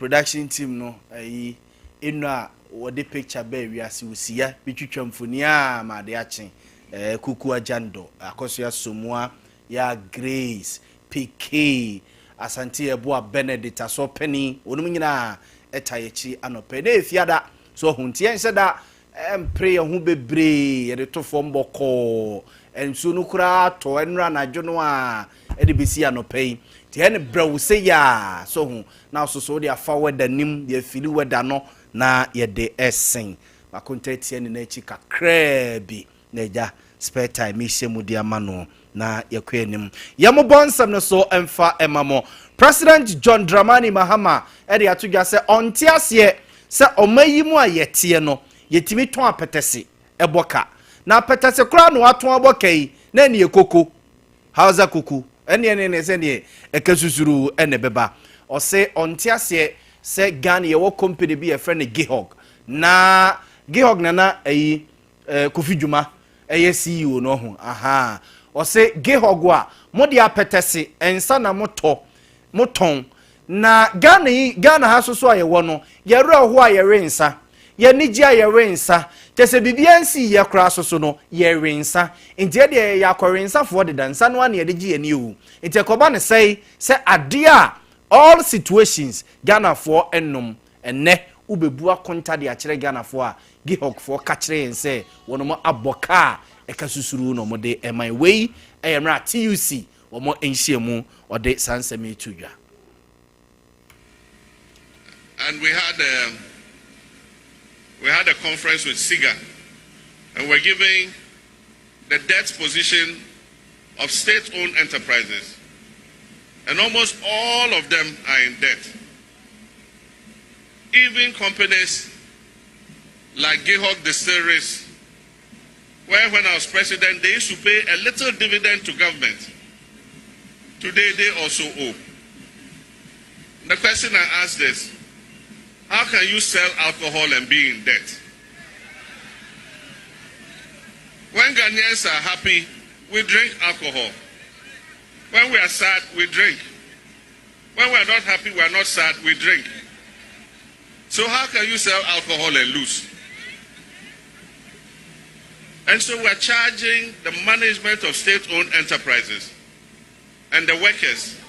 production team no inu a wode picture ba wiase usia bitwitwa mfoni a ma de achen kuku ajando akoso ya somua ya Grace PK asante ebo a Benedict aso pani onum nyina etayechi anope na efiada so huntie ense da pray hu bebre ye de to fom boko ensu no kura to enra na dwono a e de besi anope ti he ne brew se ya so hu na so de afa weda nim de fili weda no na ye de esen makonta tie ne na echi kakra bi na ja spare time ise mu dia mano na yakwenim yamo bonsam no so emfa emamo President John Dramani Mahama e de atudwa se onte ase se omayimu a yetie no yetimi ton apetese eboka na apetese kura no aton aboka yi na ne ekoko hausa kuku ene ne se ne ekesusuru ene beba o se onte ase se Ghana ye wo company bi e friend Gihog na Gihog na ayi Kofi Dwuma eye CEO no ho aha o se Gihog a mode apetese ensa na moton na Ghana ha so aye wo no ye reho a ye rensa ye niji a ye rensa tese bibiansi ye kra so no ye rensa ntie de ya korensa fo de dansa no ane ye de gi ye ni wu ntie koba ne sei se ade a all situations Ghana for ennom enne ubebu akonta de akire Ghana for a Gihog for ka kire ense wono mo aboka ekasusuru no mo de my way emra TUC womo enhiemu ode sansemi tudwa. And we had a conference with SIGA, and we're giving the debt position of state-owned enterprises, and almost all of them are in debt. Even companies like Gihog Distilleries, where when I was president, they used to pay a little dividend to government. Today, they also owe. The question I asked is, how can you sell alcohol and be in debt? When Ghanaians are happy, we drink alcohol. When we are sad, we drink. When we are not happy, we are not sad, we drink. So how can you sell alcohol and lose? And so we are charging the management of state-owned enterprises and the workers.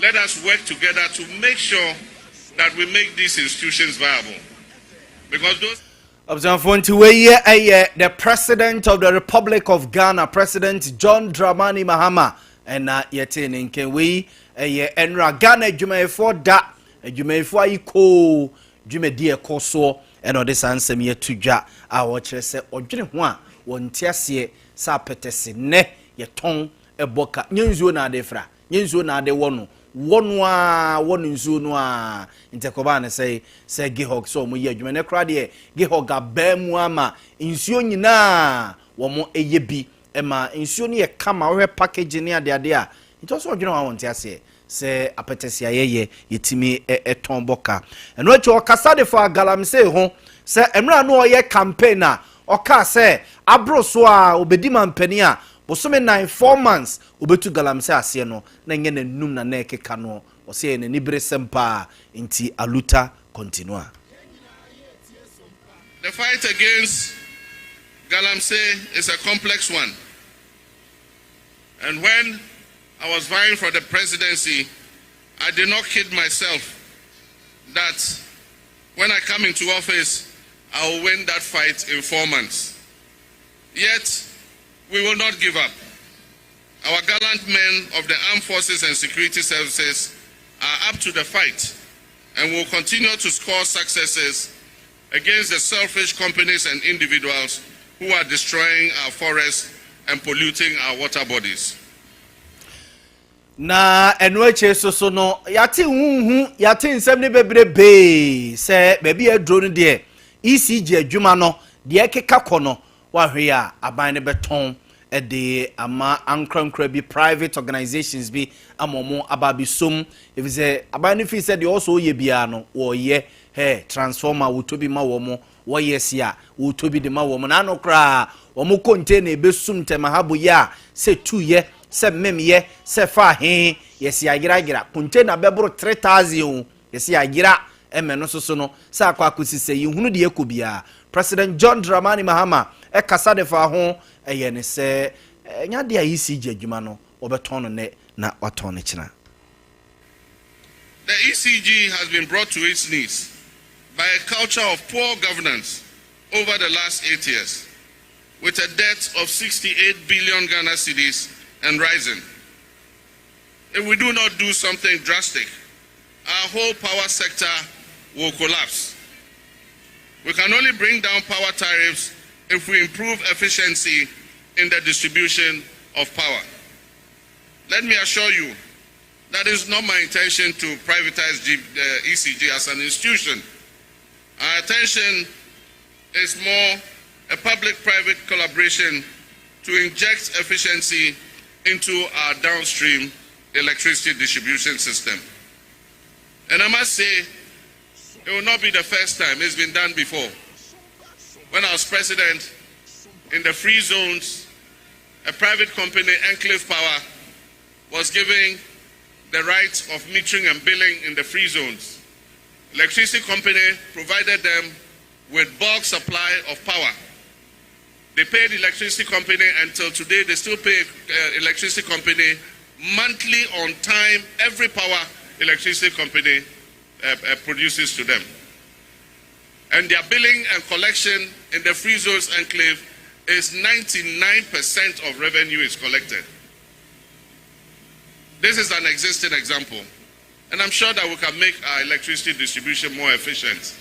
Let us work together to make sure that we make these institutions viable. Because those... the President of the Republic of Ghana, President John Dramani Mahama, and yete ninkenwe enra Ghana dwumayefo da dwumayefo ayiko dwumadi ekoso eno de sansem ye tudwa a wo kire se odwene ho a wonte ase sa petese ne ye ton eboka nyenzuo na ade fra nyenzuo na ade wono wonu nzuo no a intekoba ne say Gihog so mo ye adwuma ne kra de Gihog abamu ama nsuo nyina wo mo eye bi ema nsuo ne ye kama we package ne ade a nto so odwene wa wonte ase se apetese ayeye yetimi eton boka eno achi okasa de for Galamsey ho se emra no oye campaign a oka se abroso a obedi mampani a bosome 4 months obetu Galamsey ase no na nye na num na na ekeka no o se ne nibre sempa inti aluta continua. The fight against Galamsey is a complex one. And when I was vying for the presidency, I did not kid myself that when I come into office, I will win that fight in 4 months. Yet, we will not give up. Our gallant men of the armed forces and security services are up to the fight and will continue to score successes against the selfish companies and individuals who are destroying our forests and polluting our water bodies. Na enweche so no yate hunhu yate nsem ne bebrebe se bebi adro no de ECG adwuma no de ekeka kono wahwe a aban ne beton de ama ankrankra bi private organizations bi amomo ababisom if say aban ne fi said they also ye bia no wo ye transformer wo tobi ma wo mo wo yes ya wo tobi de ma wo mo na no kra wo mo container besum tema habo ya se 2 ye se memye se fa he yesi agira container bebro 3000 yesi agira no so no sa akwa akosi sɛ yehunu de yakɔ bia President John Dramani Mahama kasa de fa ho ɛyɛ ne sɛ nya de ECG adwuma no obeton no ne na waton ne kyena. The ECG has been brought to its knees by a culture of poor governance over the last 8 years, with a debt of 68 billion Ghana cedis and rising. If we do not do something drastic, our whole power sector will collapse. We can only bring down power tariffs if we improve efficiency in the distribution of power. Let me assure you, that is not my intention to privatize ECG as an institution. Our attention is more a public-private collaboration to inject efficiency into our downstream electricity distribution system. And I must say, it will not be the first time. It's been done before. When I was president, in the free zones, a private company, Enclave Power, was giving the right of metering and billing in the free zones. Electricity company provided them with bulk supply of power. They paid the electricity company until today. They still pay electricity company monthly on time every power electricity company produces to them. And their billing and collection in the free zones enclave is 99% of revenue is collected. This is an existing example, and I'm sure that we can make our electricity distribution more efficient.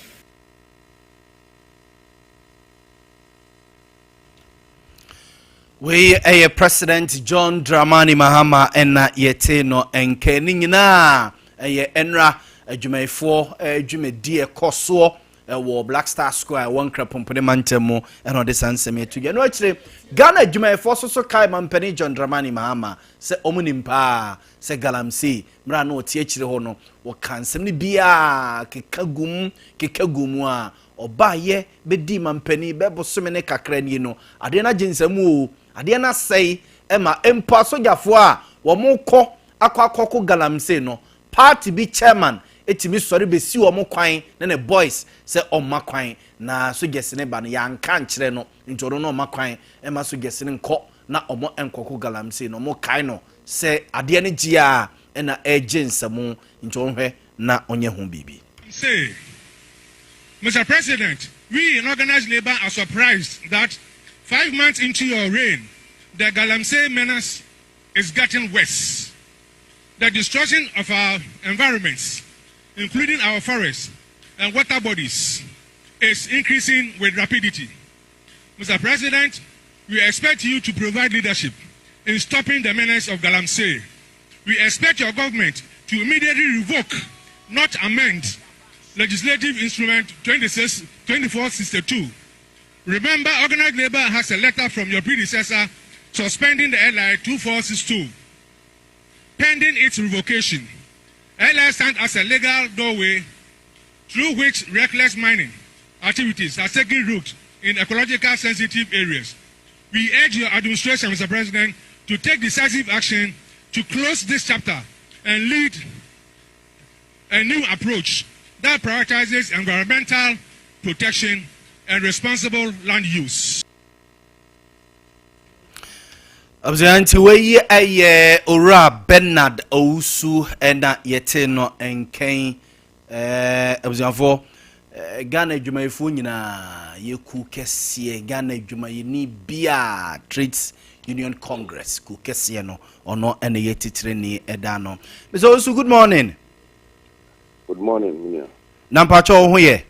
We a President John Dramani Mahama ena yete no enke ni nyina eye enra adwumayfo adwumadi ekoso wo Black Star Square won krapompene mantemu eno de sansem etuge no akire Ghana adwumayfo so kai mampani John Dramani Mahama se omunimpa se Galamsey mra no tie akire ho no wo kansem ni bia kekagum a obaye bedi mampani bebosome ne kakra ni no ade na ginsemu o ade na sei ema empa sojafo a wo mo kɔ akɔ Galamsey no party bi chairman etimi sori be si wo mo kwan ne boys se omma kwan na sojese ne ba no yanka nkyere no ntoro no omma kwan ema sojese ne nkɔ na omo enkɔkɔ Galamsey no mo kai no se ade ne gia na ensemu ntoro hwɛ na onye ho bibi. Say, Mr. President, we in organized labor are surprised that 5 months into your reign, the Galamsey menace is getting worse. The destruction of our environments, including our forests and water bodies, is increasing with rapidity. Mr. President, we expect you to provide leadership in stopping the menace of Galamsey. We expect your government to immediately revoke, not amend, Legislative Instrument 2462. Remember, organized labor has a letter from your predecessor suspending the LI 2462. Pending its revocation, LI stands as a legal doorway through which reckless mining activities are taking root in ecological sensitive areas. We urge your administration, Mr. President, to take decisive action to close this chapter and lead a new approach that prioritizes environmental protection and responsible land use. Observanti we aye ora Bernard Ousu ena yete no enken observanfo Ghana adwumayefo nyina yeku kese Ghana adwumayeni bia Trades Union Congress ku kese no ono ena yetitire ni eda no. Mr. Ousu, good morning. Good morning, Mia. Nampacho ho ye.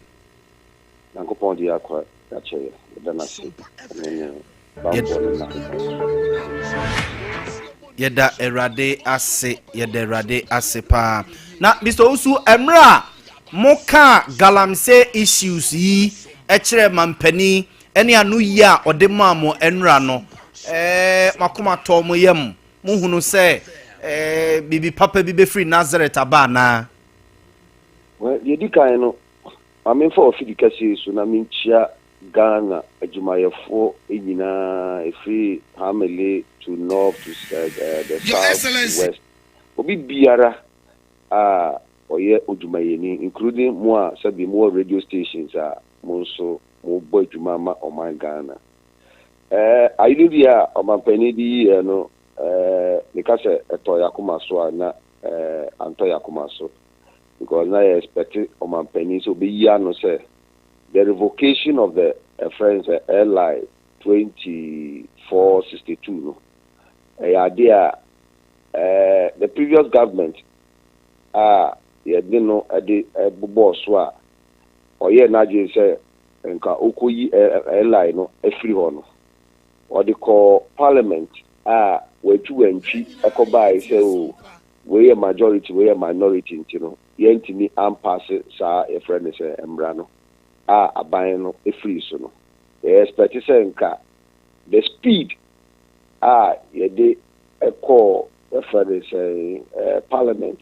Nankopon di akwa ache danasi. Yeda erade ase pa. Na Mr. Ousu emra moka Galamsey issues yi ekire mampani ene anu yi a ode mamo enra no makoma to mo yam mo hunu se bibi papa bi be free Nazareth aba na. Well, yedi kan no amen for ofidikasi so na minchia Ghana adwumayefo enyina efi Hamele to north to the south to west obi biara oye ojumayeni, including more sabi more radio stations monso mo boy jumama o my Ghana. Idea omampeni di no because etoya kumaso na antoya kumaso because na expect omampeni so be year no say the revocation of the friends LI 2462 no idea the previous government you know the boss wa oye na je say nka okoyi LI no free hono or they call parliament we two entry ekoba say oh we a majority we a minority you know yentini ampass sa e friend say embra no aban no free so no expect say nka the speed ye dey call e friend say parliament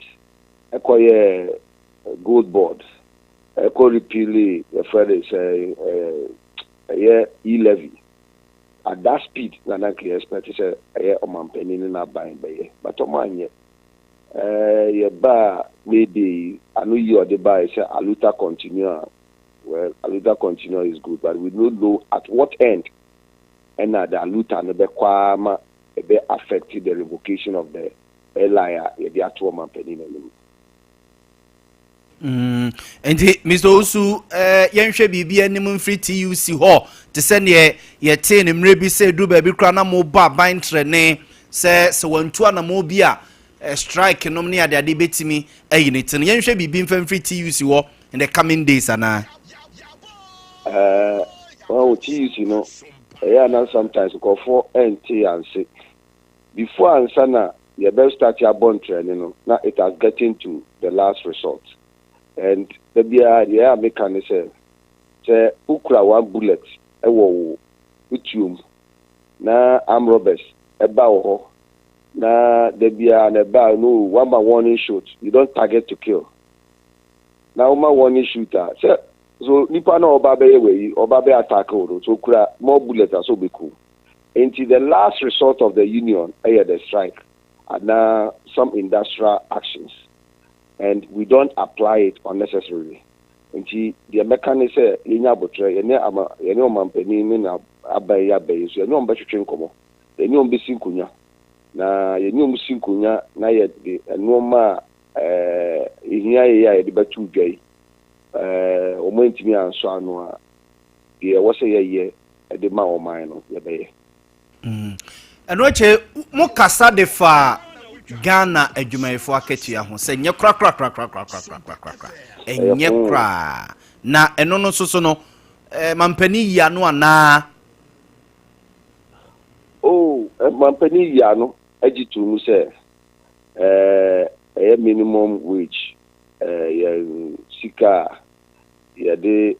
ekoye good board eko repeal e friend say e-levy at that speed na can expect say omampeni na ban be but omanye ye ba maybe anu yi or the buy say aluta continue. Well, aluta continue is good, but we don't know at what end and the aluta no be kwama be affected the revocation of the LIA ye the actual omampeni na and Mr. Osu yenhwe bibia nim free TUC ho te se ne ye te ne mre bi se du ba bi kra na mo ba ban trene se wantu na mo bi a strike nom ne ade ade betimi ayine te ne yenhwe bibi mfam free TUC ho in the coming days ana well TUC no na sometimes go for NT and say before ansana you better start your bond training no now it has getting to the last resort. And the BIA mechanism say ukra one bullet ewo utium na arm robbers eba ho na the BIA na eba no one by warning shot you don't target to kill na one warning shooter say so nipa na oba be we oba be attack o so ukra more bullets so be cool until the last resort of the union the strike and now some industrial actions. And we don't apply it unnecessarily. Nti the mechanism yenya botre yene omampeni ni na abaya bayi so yene ombetwetwe nkomo yene ombesi nkunya na yene ombesi nkunya na ye de enoma ihia ye de batu dwai omantimi anso anu a ye wose ye de ma oman no ye beye eno che mo kasa de fa Ghana adwumayefo akatua ho se nye kra enye kra na eno no so no mampani ya no ana mampani ya no agitu mu se minimum wage ya sika ya de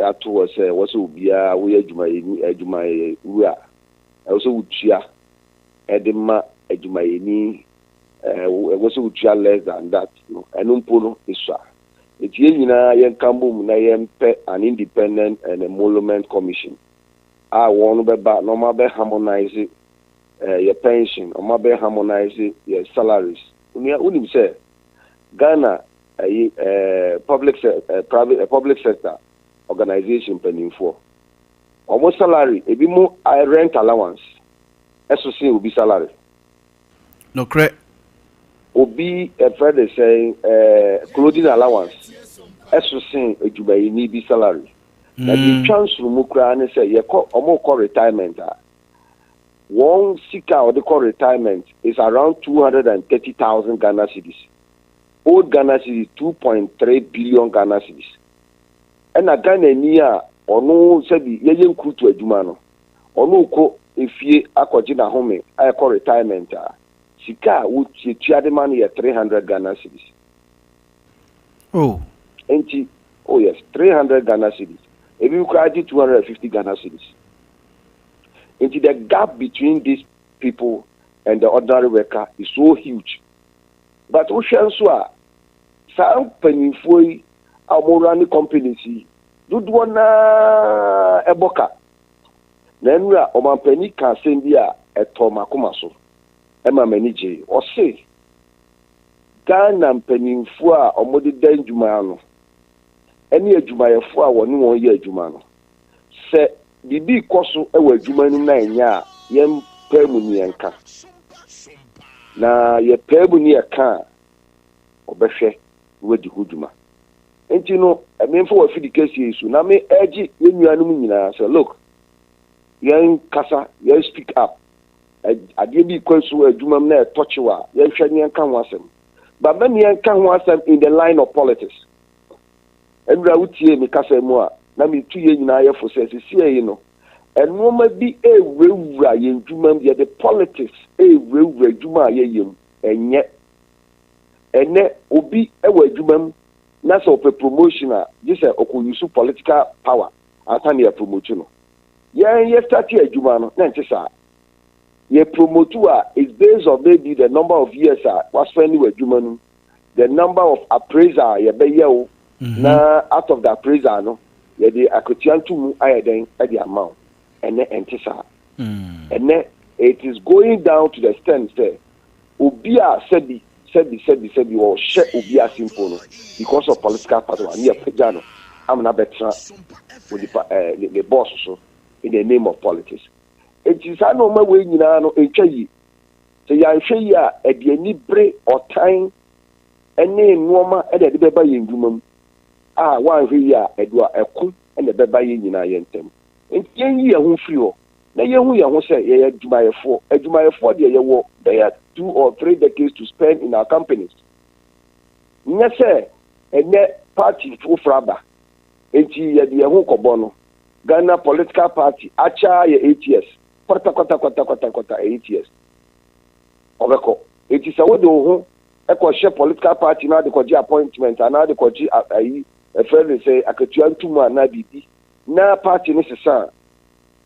atu se wose obia wo adwumaye wura also utua edema adwumayeni was less than that no enumpo iswa etie nyina yen kambum na yen pe an independent and emolument commission won be ba no ma be harmonize your pension or ma be harmonize your salaries unim say Ghana public sector organization peninfo almost salary ebi mo rent allowance SOC will be salary no correct obi a friend is saying clothing allowance SOC ejubayi ni bi salary na the chance mu kra ne say ye call retirement one sika or the call retirement is around 230,000 Ghana cedis. Old Ghana cedis 2.3 billion Ghana cedis. And a Ghana ni a ono sabi ye nkru to adwuma no ono ko efie akogina home I call retirement sika wo tia de man ye 300 Ghana cedis. Oh yes 300 Ghana cedis. If you could 250 Ghana cedis. Into the gap between these people and the ordinary worker is so huge. But Oshanswa, some penifoi, our morani companies, do one eboka. Then we are Oman Penny can send here at Tomakumaso, Emma Menije, or say Ghana mpanimfo a omode dan dwuma no ene adwumayefo a woni won ye adwuma no se bibi koso e wa adwuma no na enya a yem pemu ni enka na ye pemu ni eka obehwe wadi huduma enti no ememfo wa fidi kesi isu na me eji yenuanum nyina say look yen kasa yen speak up ade bi kwaso adwuma na etochewa yen hwe ni enka ho asem but when you can in the line of politics, and Rautie Mikasa Moa, Nami 2 years in I for says, you know, and woman be a real in Juma, yet the politics, a real Juma, and yet Obi, a way Juma, that's of a promotioner, this is a political power, at time you promotion. Yes, start here, Juma, Nantisa. Ye promoter is based on maybe the number of years was spending with human, the number of appraiser ye be ye na out of the appraiser no ye the akotian to ayeden at the amount and entisa and it is going down to the extent say obia sebi or share obia simple no because of political power near pejano am na betra with the boss so in the name of politics. It is an oma way nyina no etwayi se ya hwe yi a ediani bre otan ene nuoma e de beba ye ndwumam a wan hwe yi a edua eko ene beba ye nyina ye ntem yen yi ho firi ho na ye hu ye ho se ye adwumayefo de ye wo they are 2 or 3 decades to spend in our companies nya se ene party to fraba enti ye de ho kobo no Ghana political party acha ye 8 years Kota 8 years. Obeko. It is a way to share political party now the koji appointment and now the koji a friend say I could join 2 more na bibi. Na party necessary.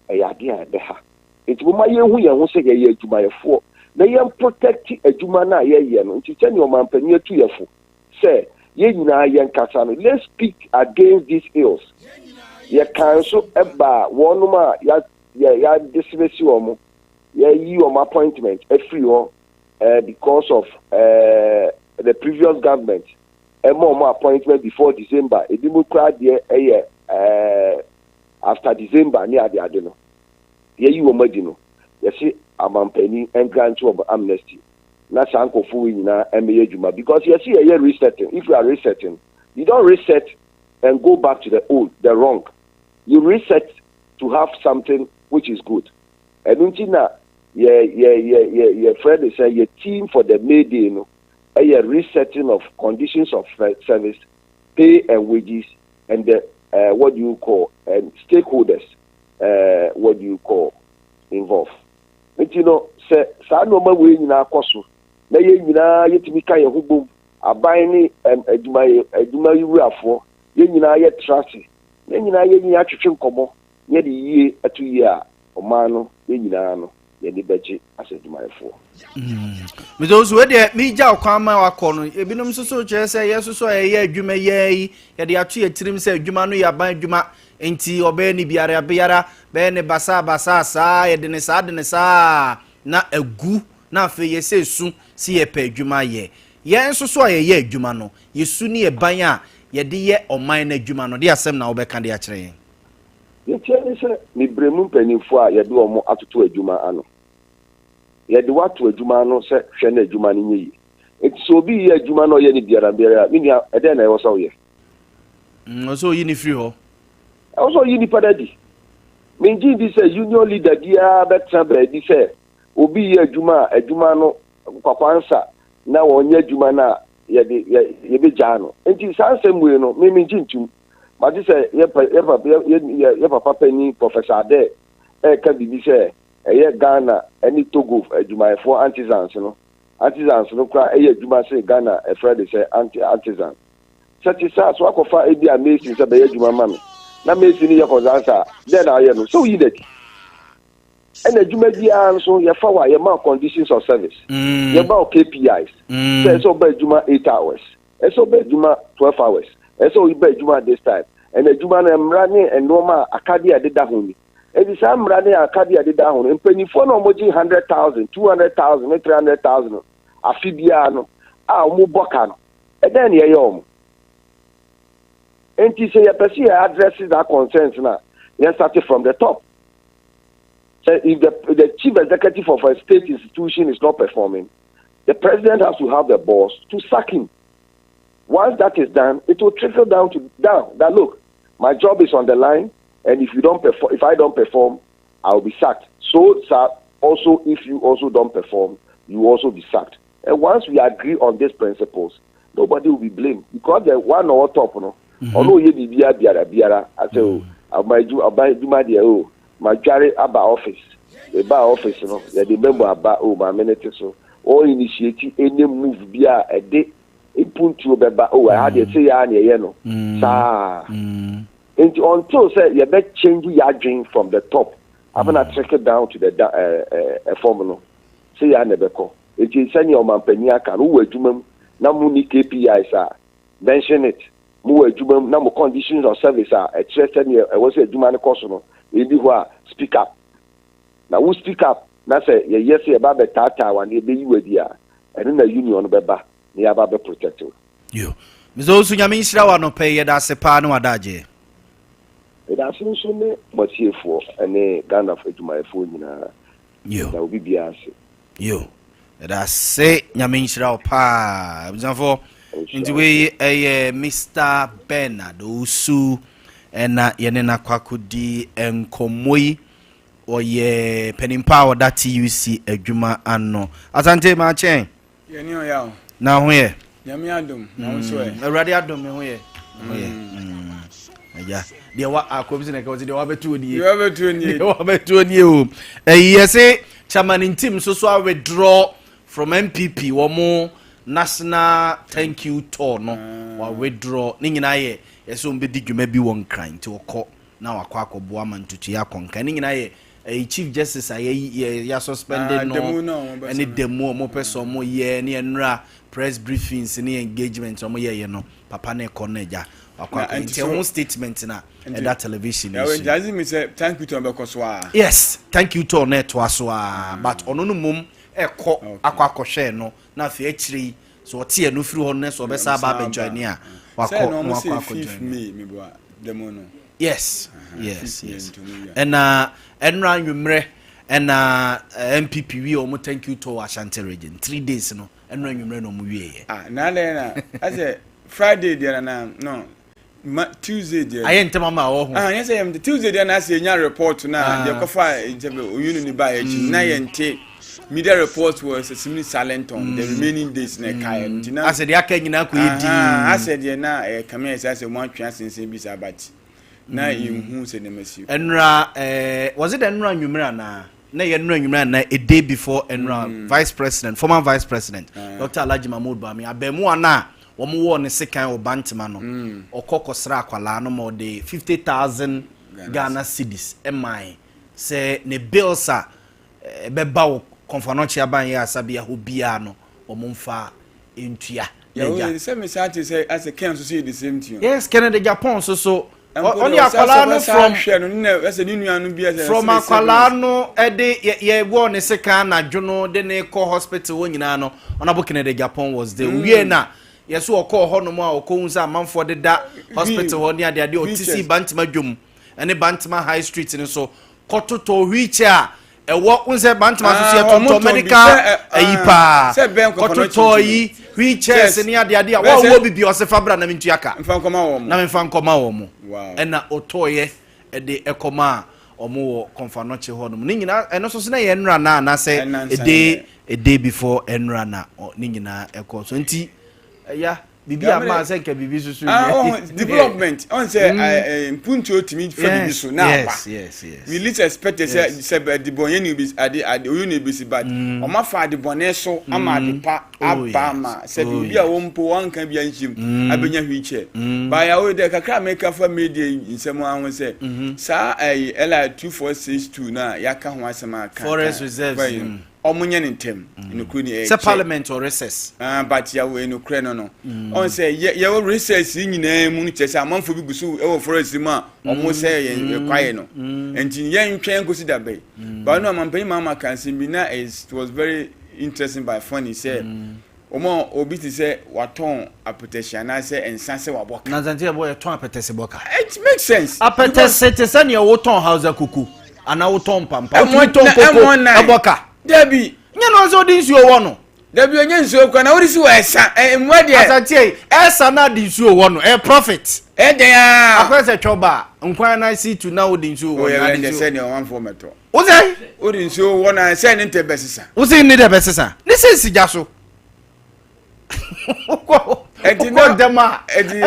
Idea beha. It will my year who say ye to my 4. Na yam protect a juma na ye no. It tell your man penny 2 years. Say ye na yan kasano. Let's speak against these ills. Ye council eba one ma ya dismiss you you appointment every because of the previous government more appointment before December a democrat after December near the adeno you madino you see amampeni and grant of amnesty na sanko fu na emejuma because you see a resetting. If you are resetting, you don't reset and go back to the wrong. You reset to have something which is good. And until your friend say your team for the May Day, a resetting of conditions of service, pay and wages, and the what do you call and stakeholders, what do you call involved. But say no way in our course. Na ye nyina yetimi ka ye hobom aban ni aduma yiwu afo ye nyina ye trust ye nyina ye ni atwetwe nkomo ye de yie atu yie a oman no ye nyina no ye de beji aseduma efo me those we de me ja okwan ma wakọ no ebinom soso che se ye soso ye adwuma ye de atu ye tirim se adwuma no ya ban adwuma enti obe ni biara be ne basa saa ye de ne saa na agu na afi ye se su si ye pa adwuma ye nso so ye adwuma no yesu ni e ban a ye de ye oman na adwuma no de asem na wo be kan de a kire ye tieni se ni bremu panifo a ye de omo atoto adwuma ano ye de wato adwuma no se hwe na adwuma no nyi eti so bi ye adwuma no ye ni biara mini e de na ye woso ye so yi ni free ho also yi ni padadi menji bi se union leader dia betra ba di se obi ye adwuma no kwakwansa na wonye adwuma na ye be jano enti sansem we no me ntintum ma di se ye papa pani professor Ade ka bibi se ye Ghana any Togo adwuma for artisans no kwa ye adwuma se Ghana e Friday say artisan such so akofa e bi amazing se be adwuma ma me na amazing ye ko zansa then aye no so yi that and the Juma so your power, your more conditions of service. Your more KPIs. So by Juma 8 hours. And so by Juma 12 hours. And so you by Juma this time. And the Juma I'm running and normal Acadia did that only. And the same running Acadia did that only. And penny for no more 100,000, 200,000, 300,000. Afibiano. omo boka no e den ye yom enti say your person addresses that concerns na you start from the top. So if the chief executive of a state institution is not performing, the president has to have the boss to sack him. Once that is done, it will trickle down that look, my job is on the line, and if I don't perform, I will be sacked. So, sir, also if you also don't perform, you will also be sacked. And once we agree on these principles, nobody will be blamed because the one or top, although you be biara, I say, my jari aba office, the bar office, the member about my minute so, or initiate any move via a day. Puntu beba I had to say ya sa until say you better change your dream from the top. I'm gonna trickle down to the formula. Say ya never call. It is send your man penia can who ejumam na mu ni KPIs are mention it. Mu ejumam na mu conditions of service are interested in was a ejuma course no. Maybe who speak up. Now who speak up? Na say yes about the tata one e be you dia. And in the union beba. Ni aba be protect you. Yo. Mizo su nyame nshira wa no pay da se pa no adaje. E da so so ne motiefo ene Ghana for edwumayefo nyina. Yo. Da obi bia ase. Yo. E da se nyame nshira pa. Bizanfo nti we Mr. Bernard Osu ena yene na kwakodi enkomoyi oye penimpa o da TUC edwuma anno. Asante ma chen. Yeni o yawo. Na ho ye nyame adom na wo so e awurade adom me ho ye aja de wa akomsi na ka de wa betu oni o yese chairman team so withdraw from MPP wo mo national thank you tour no wa withdraw ni nyina ye yese o mbedi dwuma bi won kran ti okọ na wakọ akọbo amantutu ya konka ni nyina ye chief justice ya suspended no any demo mo person mo ye ni enra press briefings ni engagement mo ye no papa na ekoneja akwa nti one statement na that television is yeah me say thank you to bekoso a yes thank you to net waso a but ono no mum ekọ akwa akọhwe no na fe akiri so otie no firi ho no so obesa ba be join a wakọ no akọ join me bo demo no yes and enra nwumre and MPP we o mo thank you to Ashanti region 3 days no enra nwumre no mo wie na le na as Friday there na no Tuesday there I enter mama wo ho yes I am the Tuesday there na say nya report na the kofa jebe oyunu ni ba echi na yente media report was seemingly silent on the remaining days na kai ntina as the aka nyina ko yedi as the na come here say mo atwa sense bi sabati na yinhu se ne masi enra was it enra nwumra na ye enra nwumra na a day before enra former vice president Dr. Alhaji Mahmoud Bami abemu ana wo mo wo ne sekan obantima no okokosra akwala no mo de 50,000 Ghana cedis emai se ne bills a beba wo konfanochi aban ya asabia ho bia no wo mo mfa entua ya se me say as a can so say the same thing yes Canada Japan so only akwala no from akwala no ye wo ne seka na dwono de ne ko hospital wo nyina no ona bo Canada Japan was there we na yeso okọ ho no mo a okohunza amanfo de da hospital ho ne ade otisi bantima dwom ene bantima high street ni so kototo wheelchair ewo unse bantima so se to medical ayipa kototo yi wheelchair se ne ade a wo bibi o se fabra na mintu aka mfa nkoma wo mo ena otoye de ekoma omo wo konfanoche ho no ni nyina eno so se na ye nra na se a day before enra na ni nyina eko so nti yeah bibi ama se nke bibi susu development on say punto otimi for bibi so na ba yes we least expect say the bonye ni bi ade oyu na bi si bad o ma fa de bonye so ama de pa abama say bibi a wo mpo wan kan bia nhim abenya hwiche ba ya we de kakra make for media insem anwo say sa ela 2462 na yaka ho asema kan forest reserve omunye ntem inokru ni say parliament or recess but ya we inokru no on say ya we recess nyina mu ni chese amanfo bi gusu e wo forest ma omo say ye kwaye no enti ye ntwen consider be but no amampan mama kan sim bi na it was very interesting by funny say omo obi ti say waton apetesi na say ensa say waboka na zanti boy ton apetesi boka it makes sense apetesi te say ne wo ton house kuku ana wo ton pampa wo ton koko aboka debi nya no so di nsuo wo no debi onye nsuo kwa na orisi wa esa mwade azanti esa na di nsuo wo no profit den ya akwese choba nkwan na see to now di nsuo wo na di say ne one for meto wo say odi nsuo wo na say ne nte besisa wo say ne de besisa ne say sija so eti no dema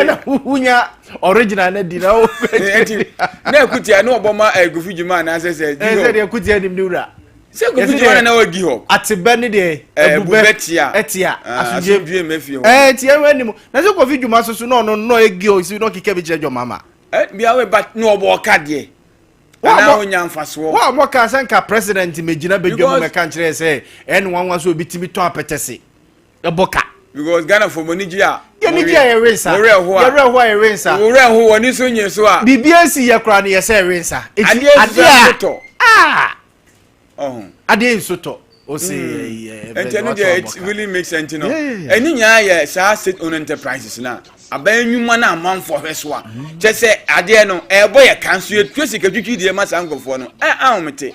na hunya original na di na o eti na ekutia na oboma egufujuma na say di ho de ekutia nim ni wura se egufujuma na wagi ho atebe ne de ebubetia etia asuje bie mefie ho etia wanim na se kofujuma so no egi o si no kike bi jejo mama bia we but no oboka de na onya mfaso wa mo ka sanka president megina bedwam me kan kire se en wanwa so bitimi ton apetese eboka because Ghana for Monijia Monijia Erensa Yereho Erensa Oreho woni so nyen so a BBS ye kra na ye se Erensa ade ade soto o say it really makes sense no eni nya ye sa state owned enterprises na abanwuma na amanfo hweso a je se ade no ebo ye kanso ye twesi katwitwi de ma sankofo no ahomete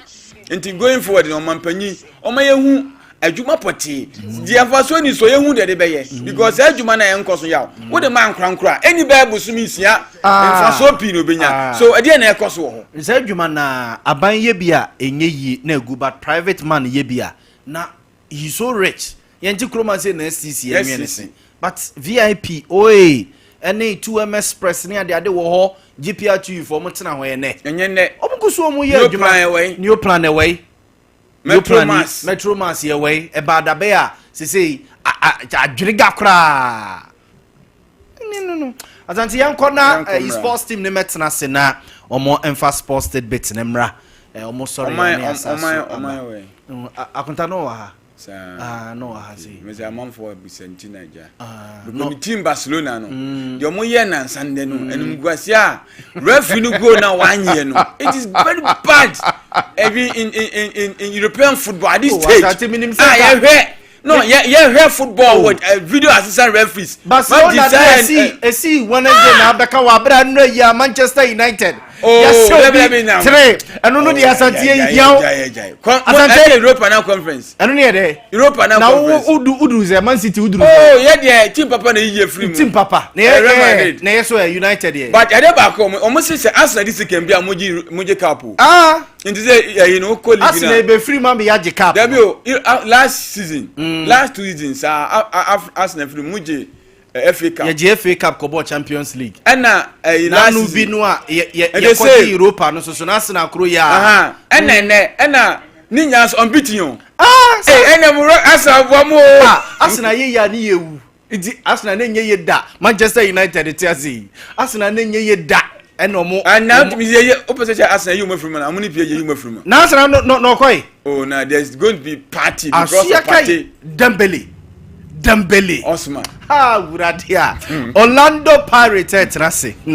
enti going forward no mampanyi o ma yehu adwuma poti dia faso ni so yehu de beye because adwuma na enkoso yaw wo de man krankra eni bible so misia faso pi no benya so ade na ekoso ho nse adwuma na aban ye bia enye yi na egu but private man ye bia na he so rich yenti kroma say na STC enwenese but VIP oi ene 2MS press ne ade wo ho GPR2 for mo tena ho ye ne enye ne omukuso omu ye adwuma new plan away Metro Mass ye way about abea say adwiriga kra no azanti yanko na sports team ne metena se na omo emfa sports state bit ne mra omo sorry way akunta no ha no ha say me say amam for Bicentina ja no team Barcelona no yo mo ye na nsande no enum guase a referee no go na wanye no it is very bad every in European football at this stage no yeah football with video assistant referees Barcelona see Wednesday na beka wa bra no ya Manchester United yes 3 eno no dia asante yaw asante Europa na conference eno ne de Europa na conference na udu ze Man City udu yeah there team papa na yiye free team papa na ye so United here but ade ba ko omo say Arsenal this can be moji cup nti say you know ko league na Arsenal be free man be yaje cup last season last 2 seasons Arsenal free moji FA Cup. Ye FA Cup ko Champions League. Ena last season bi no a ye ko Europa no so na Arsenal kro ya. Ena ni nyas unbeaten. Ena mo Arsenal bomo. Arsenal ye ya ni yewu. Idi Arsenal na nye ye da. Manchester United te ase. Arsenal na nye ye da. Ena mo. Now to me ye opposite Arsenal you mafruma na amuni pie you mafruma. Na Arsenal no koi. Oh now there's going to be party because of party. Dembele Osman wuradia Orlando Pirates trase na